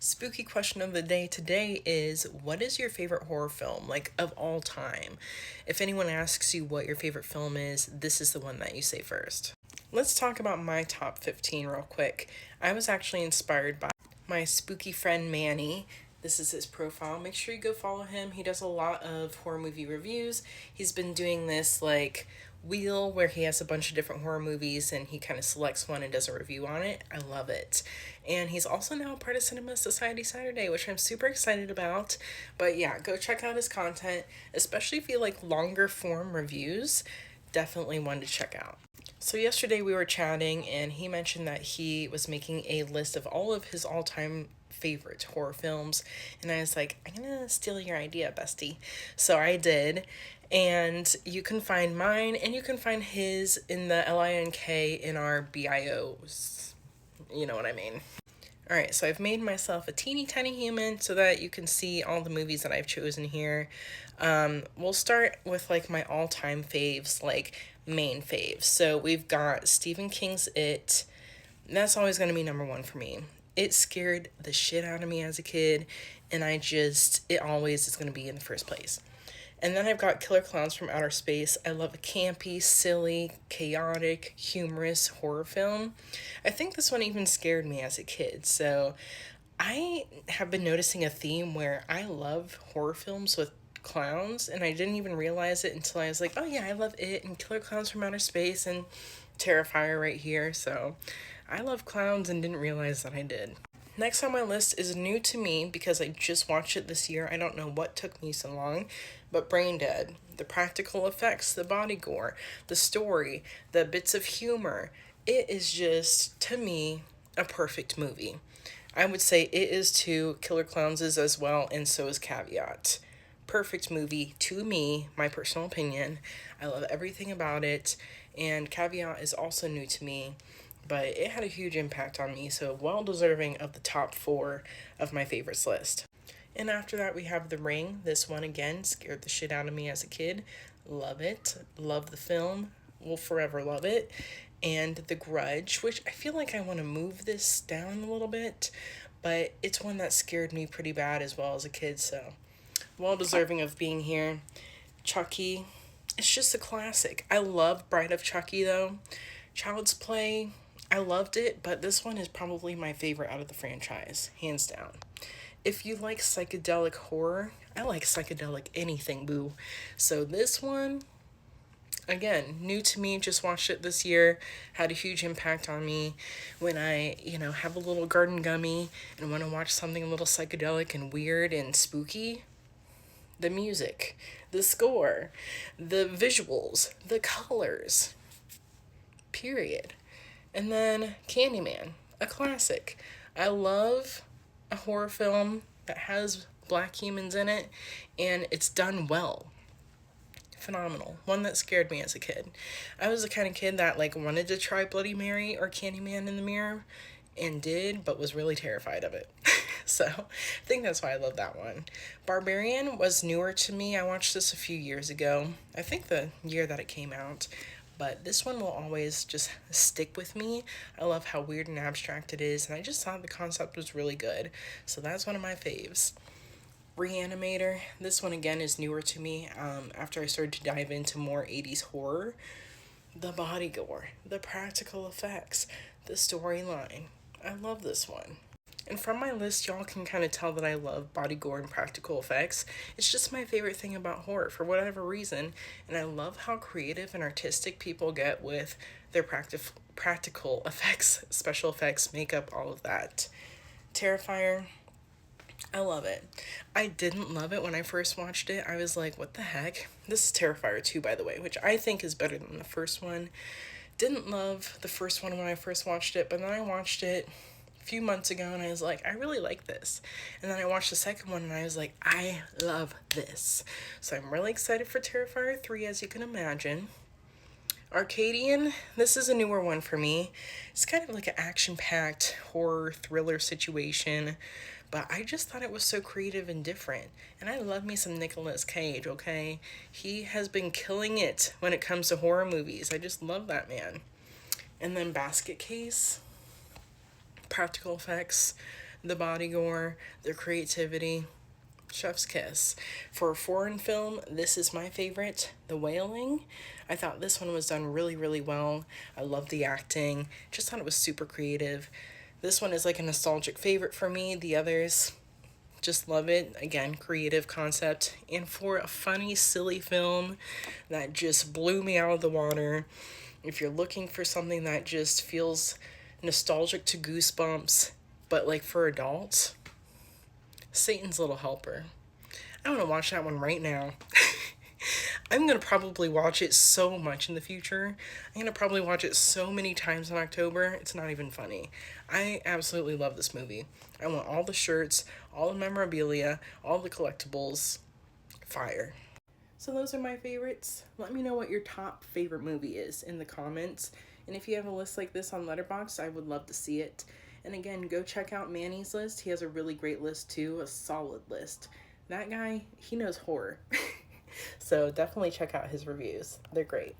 Spooky question of the day today is, what is your favorite horror film, like of all time? If anyone asks you what your favorite film is, this is the one that you say first. Let's talk about my top 15 real quick. I was actually inspired by my spooky friend Manny. This is his profile. Make sure you go follow him. He does a lot of horror movie reviews. He's been doing this like wheel where he has a bunch of different horror movies and he kind of selects one and does a review on it. I love it. And he's also now part of Cinema Society Saturday, which I'm super excited about. But yeah, go check out his content, especially if you like longer form reviews. Definitely one to check out. So yesterday we were chatting and he mentioned that he was making a list of all of his all-time favorite horror films, and I was like, I'm gonna steal your idea, bestie. So I did, and you can find mine and you can find his in the link in our bios. You know what I mean. Alright, so I've made myself a teeny tiny human so that you can see all the movies that I've chosen here. We'll start with like my all-time faves, like main faves. So we've got Stephen King's It. That's always going to be number one for me. It scared the shit out of me as a kid, and it always is going to be in the first place. And then I've got Killer Clowns from Outer Space. I love a campy, silly, chaotic, humorous horror film. I think this one even scared me as a kid. So I have been noticing a theme where I love horror films with clowns, and I didn't even realize it until I was like, oh yeah, I love It and Killer Clowns from Outer Space and Terrifier right here. So I love clowns and didn't realize that I did. Next on my list is new to me because I just watched it this year. I don't know what took me so long, but Brain Dead. The practical effects, the body gore, the story, the bits of humor. It is just, to me, a perfect movie. I would say it is to Killer Clowns is as well, and so is Caveat. Perfect movie to me, my personal opinion. I love everything about it, and Caveat is also new to me, but it had a huge impact on me, so well deserving of the top four of my favorites list. And after that, we have The Ring. This one again scared the shit out of me as a kid. Love it. Love the film. Will forever love it. And The Grudge, which I feel like I want to move this down a little bit, but it's one that scared me pretty bad as well as a kid, so well deserving of being here. Chucky. It's just a classic. I love Bride of Chucky though. Child's Play. I loved it, but this one is probably my favorite out of the franchise, hands down. If you like psychedelic horror, I like psychedelic anything, boo. So this one, again, new to me, just watched it this year, had a huge impact on me when I, have a little garden gummy and want to watch something a little psychedelic and weird and spooky. The music, the score, the visuals, the colors, period. And then Candyman, a classic. I love a horror film that has black humans in it and it's done well. Phenomenal. One that scared me as a kid. I was the kind of kid that like wanted to try Bloody Mary or Candyman in the mirror and did, but was really terrified of it. So I think that's why I love that one. Barbarian was newer to me. I watched this a few years ago. I think the year that it came out. But this one will always just stick with me. I love how weird and abstract it is, and I just thought the concept was really good. So that's one of my faves. Reanimator. This one again is newer to me after I started to dive into more 80s horror. The body gore, the practical effects, the storyline. I love this one. And from my list, y'all can kind of tell that I love body gore and practical effects. It's just my favorite thing about horror for whatever reason, and I love how creative and artistic people get with their practical effects, special effects, makeup, all of that. Terrifier, I love it. I didn't love it when I first watched it. I was like, what the heck? This is Terrifier 2, by the way, which I think is better than the first one. Didn't love the first one when I first watched it, but then I watched it a few months ago and I was like, I really like this. And then I watched the second one and I was like, I love this. So I'm really excited for Terrifier 3, as you can imagine. Arcadian, this is a newer one for me. It's kind of like an action-packed horror thriller situation, but I just thought it was so creative and different. And I love me some Nicolas Cage, okay? He has been killing it when it comes to horror movies. I just love that man. And then Basket Case, practical effects, the body gore, the creativity. Chef's kiss. For a foreign film, this is my favorite, The Wailing. I thought this one was done really, really well. I love the acting. Just thought it was super creative. This one is like a nostalgic favorite for me. The others, just love it. Again, creative concept. And for a funny, silly film that just blew me out of the water, if you're looking for something that just feels nostalgic to Goosebumps, but like for adults, Satan's Little Helper. I want to watch that one right now. I'm going to probably watch it so much in the future. I'm going to probably watch it so many times in October. It's not even funny. I absolutely love this movie. I want all the shirts, all the memorabilia, all the collectibles. Fire. So those are my favorites. Let me know what your top favorite movie is in the comments. And if you have a list like this on Letterboxd, I would love to see it. And again, go check out Manny's list. He has a really great list too, a solid list. That guy, he knows horror. So definitely check out his reviews. They're great.